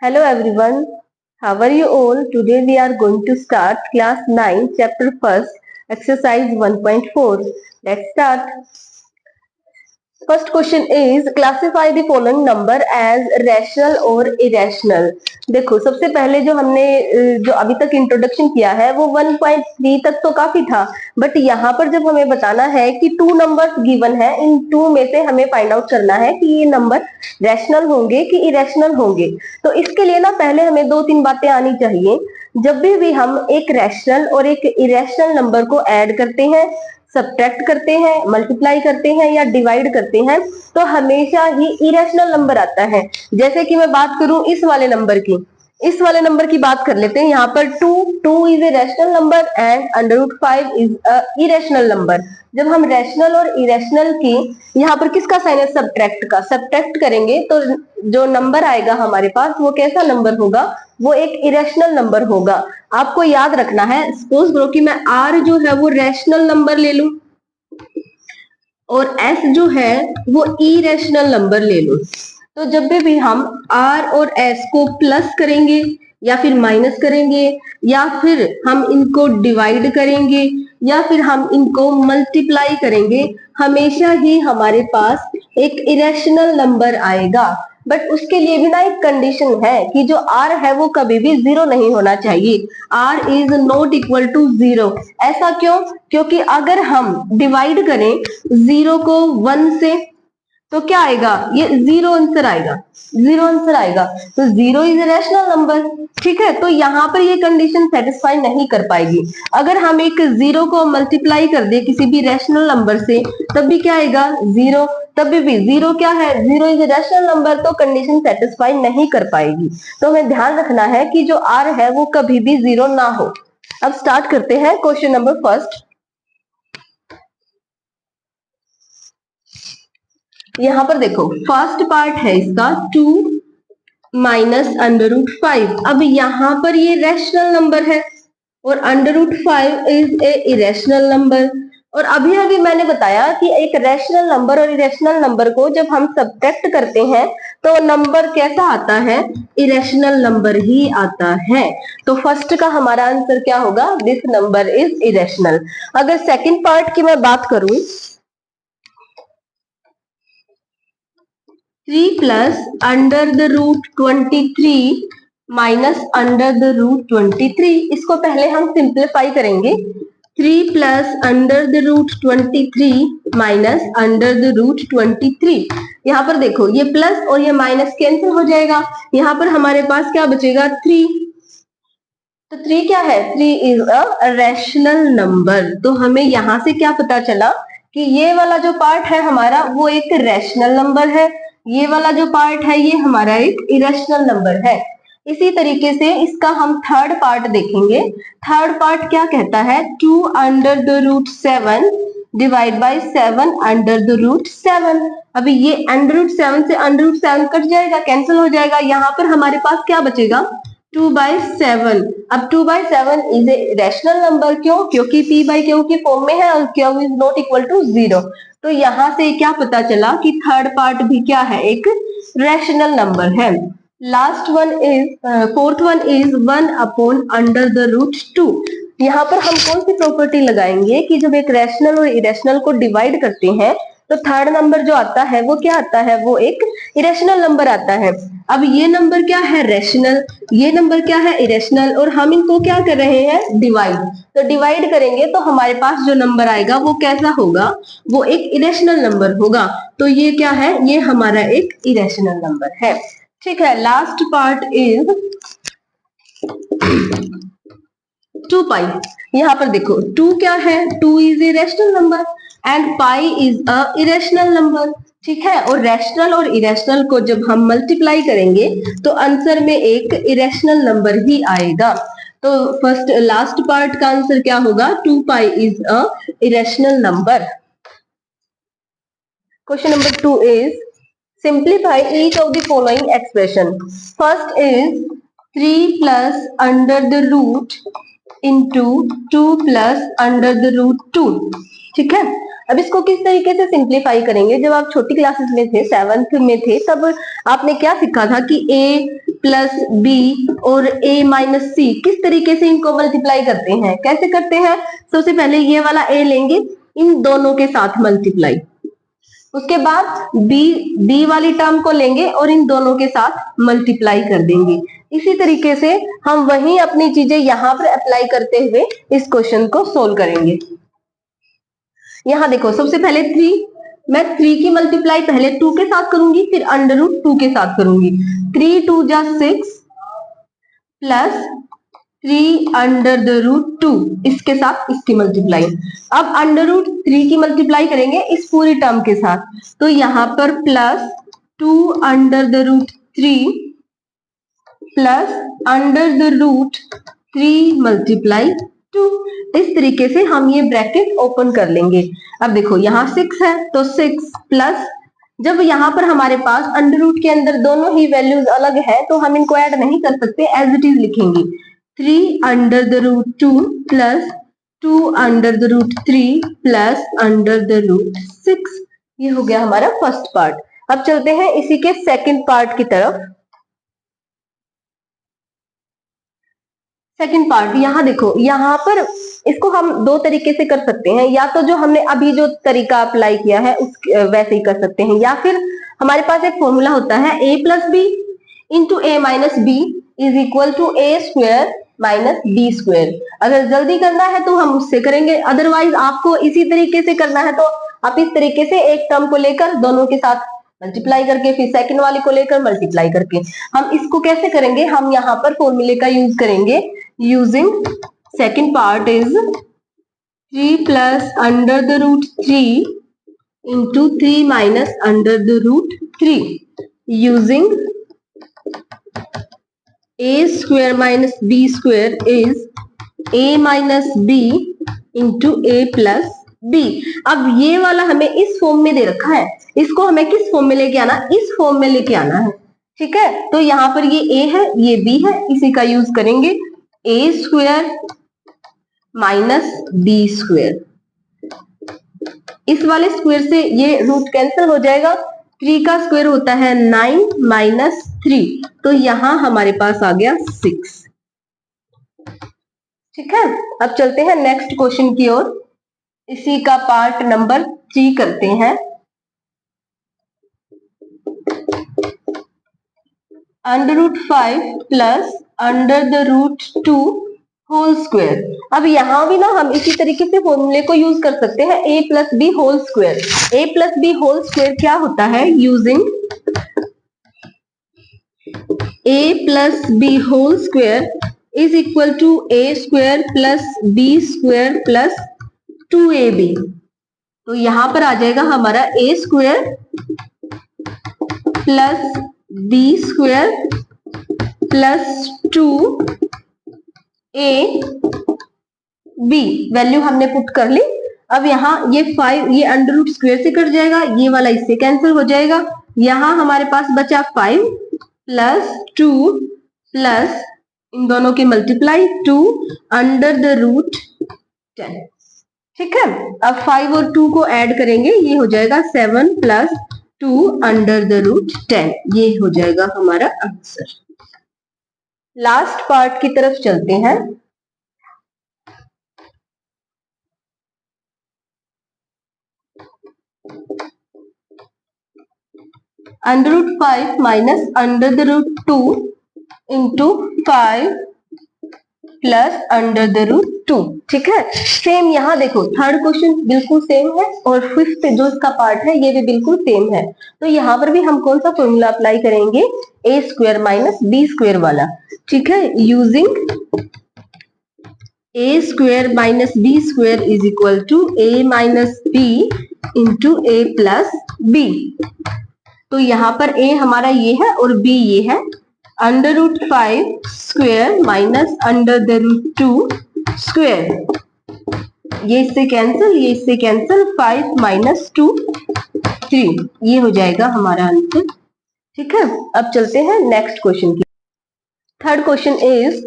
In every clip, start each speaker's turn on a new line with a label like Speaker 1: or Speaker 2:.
Speaker 1: Hello everyone, how are you all? Today we are going to start class 9, chapter 1st, exercise 1.4. Let's start. First question is classify the following number as rational और irrational. देखो सबसे पहले जो हमने जो अभी तक introduction किया है वो 1.3 तक तो काफी था, बट यहाँ पर जब हमें बताना है कि टू नंबर्स गिवन है, इन टू में से हमें फाइंड आउट करना है कि ये नंबर रैशनल होंगे कि इरेशनल होंगे। तो इसके लिए ना पहले हमें दो तीन बातें आनी चाहिए। जब भी हम एक रैशनल और एक इरेशनल नंबर को ऐड करते हैं, सब्ट्रैक्ट करते हैं, मल्टीप्लाई करते हैं या डिवाइड करते हैं तो हमेशा ही इरेशनल नंबर आता है। जैसे कि मैं बात करूं इस वाले नंबर की, इस वाले नंबर की बात कर लेते हैं। यहाँ पर two is a rational number and √5 is a irrational number. जब हम रैशनल और इरेशनल की यहाँ पर किसका साइन है, सब्ट्रैक्ट का, सब्ट्रैक्ट करेंगे तो जो नंबर आएगा हमारे पास वो कैसा नंबर होगा, वो एक इरेशनल नंबर होगा। आपको याद रखना है, सपोज करो कि मैं आर जो है वो रैशनल नंबर ले लूं और एस जो है वो इरेशनल नंबर ले लूं, तो जब भी हम आर और एस को प्लस करेंगे या फिर माइनस करेंगे या फिर हम इनको डिवाइड करेंगे या फिर हम इनको मल्टीप्लाई करेंगे, हमेशा ही हमारे पास एक इरेशनल नंबर आएगा। बट उसके लिए भी ना एक कंडीशन है कि जो आर है वो कभी भी जीरो नहीं होना चाहिए। R is not equal to zero. ऐसा क्यों? क्योंकि अगर हम डिवाइड करें जीरो को वन से तो क्या आएगा, ये जीरो आंसर आएगा, जीरो आंसर आएगा। तो zero is a rational number, ठीक है। तो यहाँ पर ये कंडीशन सेटिस्फाई नहीं कर पाएगी। अगर हम एक जीरो को मल्टीप्लाई कर दे किसी भी रैशनल नंबर से तब भी क्या आएगा, जीरो। तब भी जीरो क्या है, zero is a rational number, तो कंडीशन सेटिस्फाई नहीं कर पाएगी। तो हमें ध्यान रखना है कि जो आर है वो कभी भी जीरो ना हो। अब स्टार्ट करते हैं क्वेश्चन नंबर फर्स्ट। यहाँ पर देखो फर्स्ट पार्ट है इसका 2 माइनस √5। अब यहाँ पर ये रैशनल नंबर है और √5 इज ए इरेशनल नंबर। और अभी अभी मैंने बताया कि एक रैशनल नंबर और इरेशनल नंबर को जब हम सब्ट्रैक्ट करते हैं तो नंबर कैसा आता है, इरेशनल नंबर ही आता है। तो फर्स्ट का हमारा आंसर क्या होगा, दिस नंबर इज इरेशनल। अगर सेकंड पार्ट की मैं बात करूं, 3 प्लस √23 माइनस √23, इसको पहले हम सिंप्लीफाई करेंगे। 3 प्लस √23 माइनस √23, यहाँ पर देखो ये प्लस और ये माइनस कैंसिल हो जाएगा, यहाँ पर हमारे पास क्या बचेगा, 3। तो 3 क्या है, 3 इज अ रैशनल नंबर। तो हमें यहां से क्या पता चला कि ये वाला जो पार्ट है हमारा वो एक रैशनल नंबर है, ये वाला जो पार्ट है ये हमारा एक इरेशनल नंबर है। इसी तरीके से इसका हम थर्ड पार्ट देखेंगे। थर्ड पार्ट क्या कहता है, 2√7 डिवाइड बाई 7 अभी ये √7 से √7 कट जाएगा, कैंसिल हो जाएगा, यहाँ पर हमारे पास क्या बचेगा, 2/7। अब 2/7 इज ए रैशनल नंबर, क्यों, क्योंकि p/q की फॉर्म में है और q is not equal to 0। तो यहां से क्या पता चला कि थर्ड पार्ट भी क्या है, एक रैशनल नंबर है। Last one is fourth one is 1/√2। यहाँ पर हम कौन सी प्रॉपर्टी लगाएंगे कि जब एक रैशनल और इरेशनल को डिवाइड करते हैं तो थर्ड नंबर जो आता है वो क्या आता है, वो एक इरेशनल नंबर आता है। अब ये नंबर क्या है, रैशनल, ये नंबर क्या है, इरेशनल, और हम इनको क्या कर रहे हैं, डिवाइड। तो डिवाइड करेंगे तो हमारे पास जो नंबर आएगा वो कैसा होगा, वो एक इरेशनल नंबर होगा। तो ये क्या है, ये हमारा एक इरेशनल नंबर है, ठीक है। Last part is 2π। यहाँ पर देखो 2 क्या है, 2 is a rational number and pi is a irrational number, ठीक है। और रैशनल और इरेशनल को जब हम मल्टीप्लाई करेंगे तो आंसर में एक इरेशनल नंबर ही आएगा। तो फर्स्ट लास्ट पार्ट का आंसर क्या होगा, 2π is a irrational number. Question number 2 is simplify each of the following expression. First is 3 plus under the root into 2 plus under the root 2, ठीक है। अब इसको किस तरीके से सिंप्लीफाई करेंगे, जब आप छोटी क्लासेस में थे, 7th में थे, तब आपने क्या सीखा था कि a प्लस बी और a माइनस सी, किस तरीके से इनको मल्टीप्लाई करते हैं, कैसे करते हैं? सबसे पहले ये वाला a लेंगे, इन दोनों के साथ मल्टीप्लाई, उसके बाद बी वाली टर्म को लेंगे और इन दोनों के साथ मल्टीप्लाई कर देंगे। इसी तरीके से हम वही अपनी चीजें यहाँ पर अप्लाई करते हुए इस क्वेश्चन को सोल्व करेंगे। यहाँ देखो, सबसे पहले 3, मैं 3 की मल्टीप्लाई पहले 2 के साथ करूंगी, फिर अंडर रूट 2 के साथ करूंगी। 3 2 जा 6 प्लस 3 अंडर द रूट 2, इसके साथ इसकी मल्टीप्लाई। अब अंडर रूट 3 की मल्टीप्लाई करेंगे इस पूरी टर्म के साथ, तो यहाँ पर plus 2 under the root 3 plus under the root 3 multiply 2। इस तरीके से हम ये ब्रैकेट ओपन कर लेंगे। अब देखो, यहाँ 6 है तो 6 प्लस, जब यहाँ पर हमारे पास अंडर रूट के अंदर दोनों ही वैल्यूज अलग है तो हम इनको ऐड नहीं कर सकते, एज इट इज लिखेंगे। 3 under the root 2 plus 2 under the root 3 plus under the root 6। ये हो गया हमारा फर्स्ट पार्ट। अब चलते हैं इसी के सेकंड पार्ट की तरफ। सेकंड पार्ट, यहाँ देखो, यहाँ पर इसको हम दो तरीके से कर सकते हैं, या तो जो हमने अभी जो तरीका अप्लाई किया है उस वैसे ही कर सकते हैं, या फिर हमारे पास एक फॉर्मूला होता है a plus B into A minus B is equal to A square minus B square. अगर जल्दी करना है तो हम उससे करेंगे, अदरवाइज आपको इसी तरीके से करना है तो आप इस तरीके से एक टर्म को लेकर दोनों के साथ मल्टीप्लाई करके, फिर सेकंड वाले को लेकर मल्टीप्लाई करके। हम इसको कैसे करेंगे? हम यहाँ पर फॉर्मूले का यूज करेंगे। Using second part is 3 plus under the root 3 into 3 minus under the root 3 using a square minus b square is a minus b into a plus b। अब ये वाला हमें इस फॉर्म में दे रखा है, इसको हमें किस फॉर्म में लेके आना? इस फॉर्म में लेके आना है, ठीक है। तो यहाँ पर ये a है, ये b है, इसी का यूज करेंगे। a square minus b square, इस वाले स्क्वायर से ये रूट कैंसिल हो जाएगा। 3 का स्क्वायर होता है 9 माइनस 3, तो यहां हमारे पास आ गया 6, ठीक है। अब चलते हैं नेक्स्ट क्वेश्चन की ओर, इसी का पार्ट नंबर 3 करते हैं। Under root 5 plus under the root 2 whole square. अब यहाँ भी ना हम इसी तरीके से फॉर्मूले को यूज कर सकते हैं, a plus b whole square. a plus b whole square क्या होता है? Using a plus b whole square is equal to a square plus b square plus 2ab। तो यहाँ पर आ जाएगा हमारा a square plus b square plus 2ab, value हमने पुट कर ली। अब यहाँ ये 5, ये अंडर रूट स्क्वायर से कट जाएगा, ये वाला इससे कैंसिल हो जाएगा। यहाँ हमारे पास बचा 5 प्लस 2 प्लस इन दोनों की मल्टीप्लाई 2 अंडर द रूट 10, ठीक है। अब 5 और 2 को ऐड करेंगे, ये हो जाएगा 7 प्लस 2 अंडर द रूट 10, ये हो जाएगा हमारा आंसर। लास्ट पार्ट की तरफ चलते हैं। Under root 5 minus under the root 2 into 5 plus under the root 2, ठीक है। सेम यहाँ देखो, थर्ड क्वेश्चन बिल्कुल सेम है और फिफ्थ जो इसका पार्ट है ये भी बिल्कुल सेम है। तो यहाँ पर भी हम कौन सा फॉर्मूला अप्लाई करेंगे? a square minus b square वाला, ठीक है। Using a square minus b square is equal to a minus b into a plus b। तो यहाँ पर a हमारा ये है और b ये है। Under root 5 square minus under the root 2 square, ये इससे कैंसिल, ये इससे कैंसिल, 5 माइनस 2 3, ये हो जाएगा हमारा आंसर, ठीक है। अब चलते हैं नेक्स्ट क्वेश्चन की। Third question is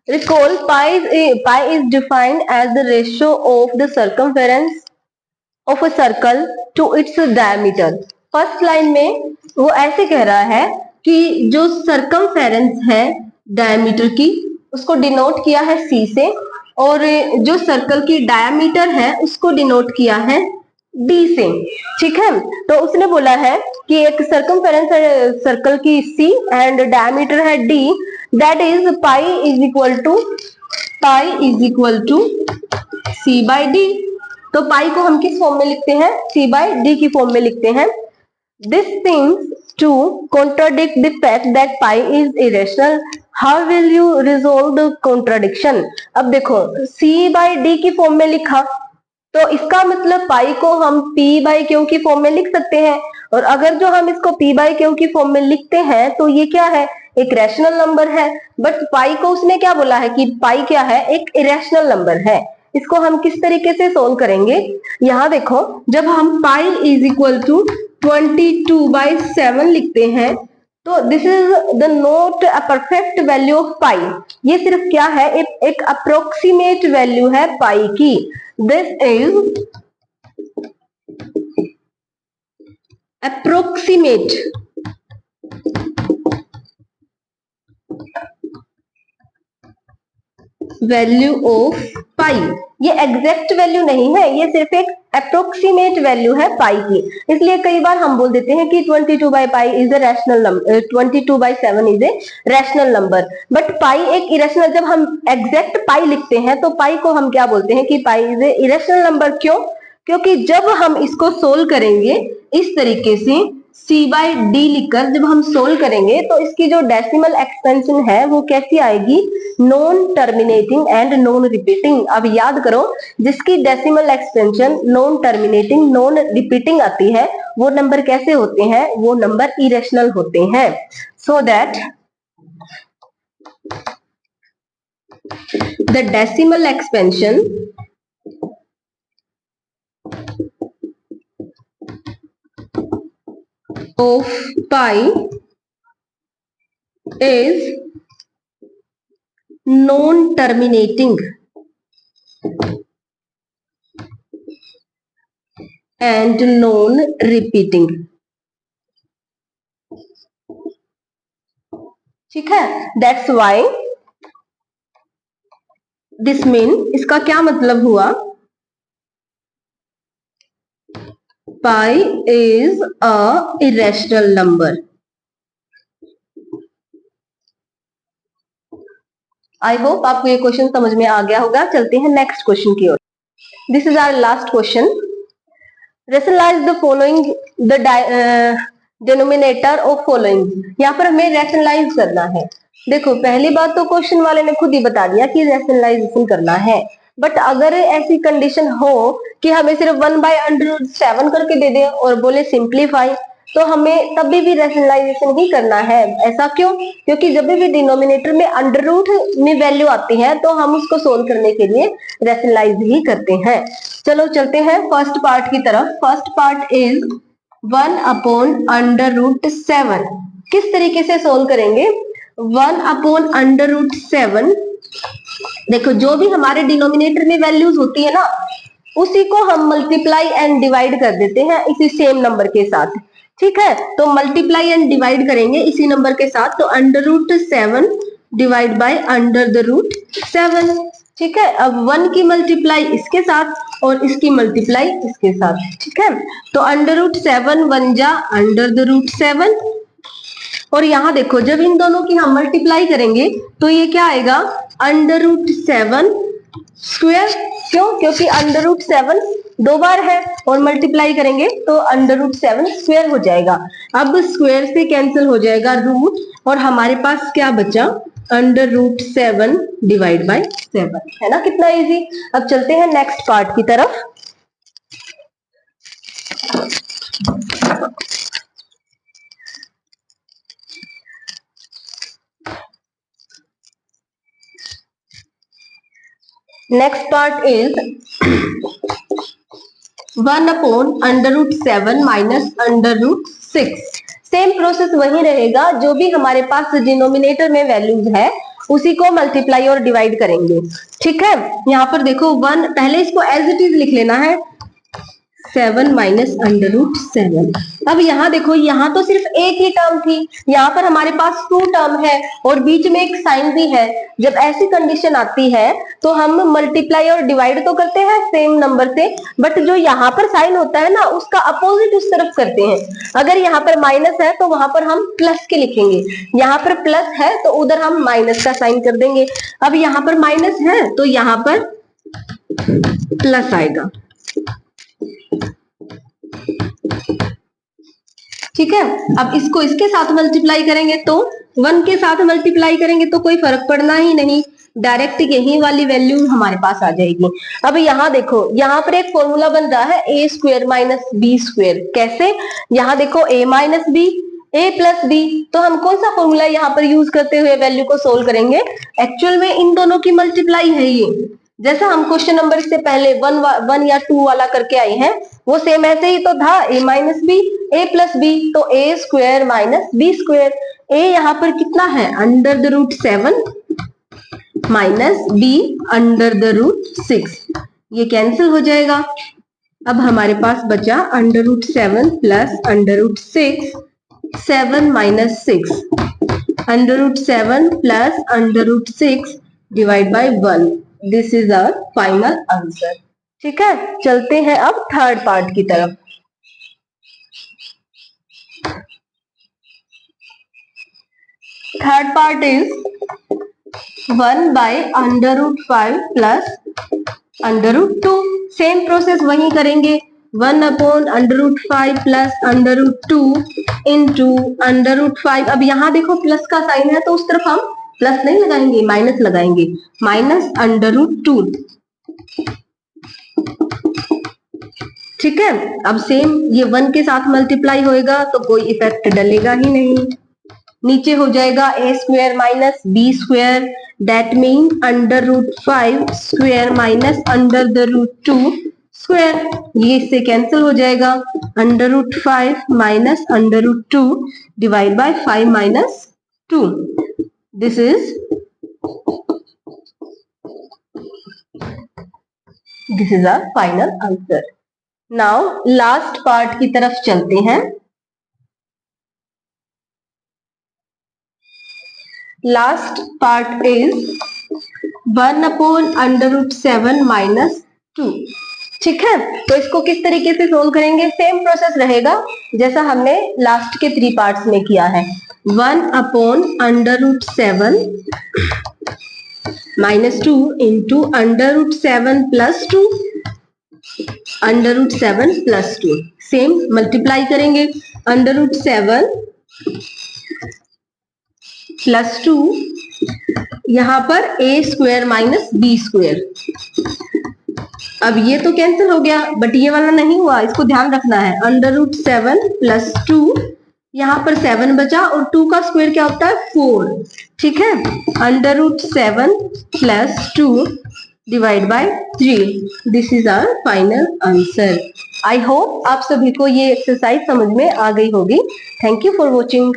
Speaker 1: recall pi is defined as the ratio of the circumference of a circle to its diameter। First line में वो ऐसे कह रहा है कि जो सरकमफेरेंस है डायमीटर की उसको डिनोट किया है C से, और जो सर्कल की डायमीटर है उसको डिनोट किया है D से। ठीक है, तो उसने बोला है कि एक सरकमफेरेंस है सर्कल की C एंड डायमीटर है D, that is pi is equal to C by D। तो पाई को हम किस फॉर्म में लिखते हैं? C बाई D की फॉर्म में लिखते हैं। This seems to contradict the fact that pi is irrational. How will you resolve the contradiction? अब देखो C by D की फॉर्म में लिखा, तो इसका मतलब पाई को हम P by Q की फॉर्म में लिख सकते हैं, और अगर जो हम इसको P by Q की फॉर्म में लिखते हैं तो ये क्या है? एक रैशनल नंबर है। बट पाई को उसने क्या बोला है कि पाई क्या है? एक इरेशनल नंबर है। इसको हम किस तरीके से सोल्व करेंगे? यहाँ देखो, जब हम पाई इज इक्वल टू 22/7 लिखते हैं, तो this is the not a perfect value of pi. ये सिर्फ क्या है? एक अप्रोक्सीमेट वैल्यू है पाई की। This is approximate value of pi. ये एग्जैक्ट वैल्यू नहीं है, ये सिर्फ एक अप्रोक्सीमेट वैल्यू है पाई की। इसलिए कई बार हम बोल देते हैं कि 22/पाई is a rational number, 22/7 is a rational number. But pi एक इरेशनल, जब हम एग्जैक्ट पाई लिखते हैं तो पाई को हम क्या बोलते हैं कि pi is a irrational number. क्यों? क्योंकि जब हम इसको सोल्व करेंगे इस तरीके से C बाई D लिखकर जब हम सोल्व करेंगे तो इसकी जो डेसिमल एक्सपेंशन है वो कैसी आएगी? Non terminating and non repeating. अब याद करो, जिसकी decimal expansion non terminating non repeating आती है वो नंबर कैसे होते हैं? वो नंबर इरेशनल होते हैं। So that the decimal expansion of pi is non-terminating and non-repeating। ठीक है, that's why this mean, इसका क्या मतलब हुआ? pi is a irrational number। I hope आपको ये क्वेश्चन समझ में आ गया होगा। चलते हैं नेक्स्ट क्वेश्चन की ओर। This is our last question. Rationalise the following the denominator of following. यहाँ पर हमें रेशनलाइज करना है। देखो, पहली बात तो क्वेश्चन वाले ने खुद ही बता दिया कि रेशनलाइजेशन करना है। बट अगर ऐसी कंडीशन हो कि हमें सिर्फ 1/√7 करके दे दे और बोले सिंप्लीफाई, तो हमें तभी भी रेशनलाइजेशन ही करना है। ऐसा क्यों? क्योंकि जब भी डिनोमिनेटर में अंडर रूट में वैल्यू आती है तो हम उसको सोल्व करने के लिए रेशनलाइज ही करते हैं। चलो चलते हैं फर्स्ट पार्ट की तरफ। First part is 1/√7। किस तरीके से सोल्व करेंगे? 1/√7, देखो जो भी हमारे डिनोमिनेटर में वैल्यूज होती है ना, उसी को हम मल्टीप्लाई एंड डिवाइड कर देते हैं इसी सेम नंबर के साथ। ठीक है, तो मल्टीप्लाई एंड डिवाइड करेंगे इसी नंबर के साथ, तो √7 डिवाइड बाय √7। ठीक है, अब 1 की मल्टीप्लाई इसके साथ और इसकी मल्टीप्लाई इसके साथ। ठीक है, तो √7 1 जा √7, और यहाँ देखो जब इन दोनों की हम मल्टीप्लाई करेंगे तो ये क्या आएगा? √7 स्क्वायर। क्यों? क्योंकि √7 दो बार है और मल्टीप्लाई करेंगे तो √7 स्क्वायर हो जाएगा। अब स्क्वायर से कैंसिल हो जाएगा रूट, और हमारे पास क्या बचा? √7 डिवाइड बाय 7। है ना, कितना इजी। अब चलते हैं नेक्स्ट पार्ट की तरफ। Next part is 1/√7 minus √6। Same process वही रहेगा, जो भी हमारे पास डिनोमिनेटर में वैल्यूज है उसी को मल्टीप्लाई और डिवाइड करेंगे। ठीक है, यहाँ पर देखो 1, पहले इसको एज इट इज लिख लेना है। 7 माइनस अंडर रूट 7। अब यहाँ देखो, यहाँ तो सिर्फ एक ही टर्म थी, यहाँ पर हमारे पास 2 टर्म है और बीच में एक साइन भी है। जब ऐसी कंडीशन आती है तो हम मल्टीप्लाई और डिवाइड तो करते हैं सेम नंबर से, बट जो यहाँ पर साइन होता है ना, उसका अपोजिट उस तरफ करते हैं। अगर यहाँ पर माइनस है तो वहां पर हम प्लस के लिखेंगे, यहाँ पर प्लस है तो उधर हम माइनस का साइन कर देंगे। अब यहाँ पर माइनस है तो यहाँ पर प्लस आएगा। ठीक है, अब इसको इसके साथ मल्टीप्लाई करेंगे तो 1 के साथ मल्टीप्लाई करेंगे तो कोई फर्क पड़ना ही नहीं, डायरेक्ट यही वाली वैल्यू हमारे पास आ जाएगी। अब यहाँ देखो, यहाँ पर एक फॉर्मूला बन रहा है a square minus B square. कैसे? यहाँ देखो a minus b, a plus b, तो हम कौन सा फॉर्मूला यहाँ पर यूज करते हुए वैल्यू को सोल्व करेंगे? एक्चुअल में इन दोनों की मल्टीप्लाई है ये। जैसा हम क्वेश्चन नंबर से पहले 1 या 2 वाला करके आए हैं, वो सेम ऐसे ही तो था, a minus b, a plus b, तो a square minus B square. a यहाँ पर कितना है? Under the root 7 minus b under the root 6। ये कैंसिल हो जाएगा। अब हमारे पास बचा under root 7 plus under root 6, 7 minus 6, under root 7 plus under root 6 divide by 1। This is our final answer. ठीक है, चलते हैं अब थर्ड पार्ट की तरफ। Third part is 1 by under root 5 plus under root 2। Same process वही करेंगे, 1 upon under root 5 plus under root 2 into under root 5। अब यहाँ देखो प्लस का साइन है तो उस तरफ हम प्लस नहीं लगाएंगे, माइनस लगाएंगे, माइनस अंडर रूट 2। ठीक है, अब सेम ये 1 के साथ मल्टीप्लाई होएगा तो कोई इफेक्ट डलेगा ही नहीं। नीचे हो जाएगा a square minus B square, that mean under root 5 square minus under the root 2 square. ये इससे कैंसिल हो जाएगा, under root 5 minus under root 2 divide by 5 minus 2। This is our final answer. Now last part की तरफ चलते हैं। Last part is 1 upon under root 7 minus 2। ठीक है, तो इसको किस तरीके से सोल्व करेंगे? सेम प्रोसेस रहेगा जैसा हमने लास्ट के 3 पार्ट्स में किया है। 1 upon under root 7 minus 2 into under root 7 plus 2, under root 7 plus 2। Same multiply करेंगे, अंडर रूट 7 प्लस 2, यहां पर a square minus B square. अब ये तो कैंसिल हो गया, बट ये वाला नहीं हुआ, इसको ध्यान रखना है। अंडर रूट 7 प्लस 2, यहाँ पर 7 बचा और 2 का स्क्वायर क्या होता है? 4। ठीक है, under root 7 plus 2 divide by 3। This is our final answer. I hope आप सभी को ये एक्सरसाइज समझ में आ गई होगी। Thank you for watching.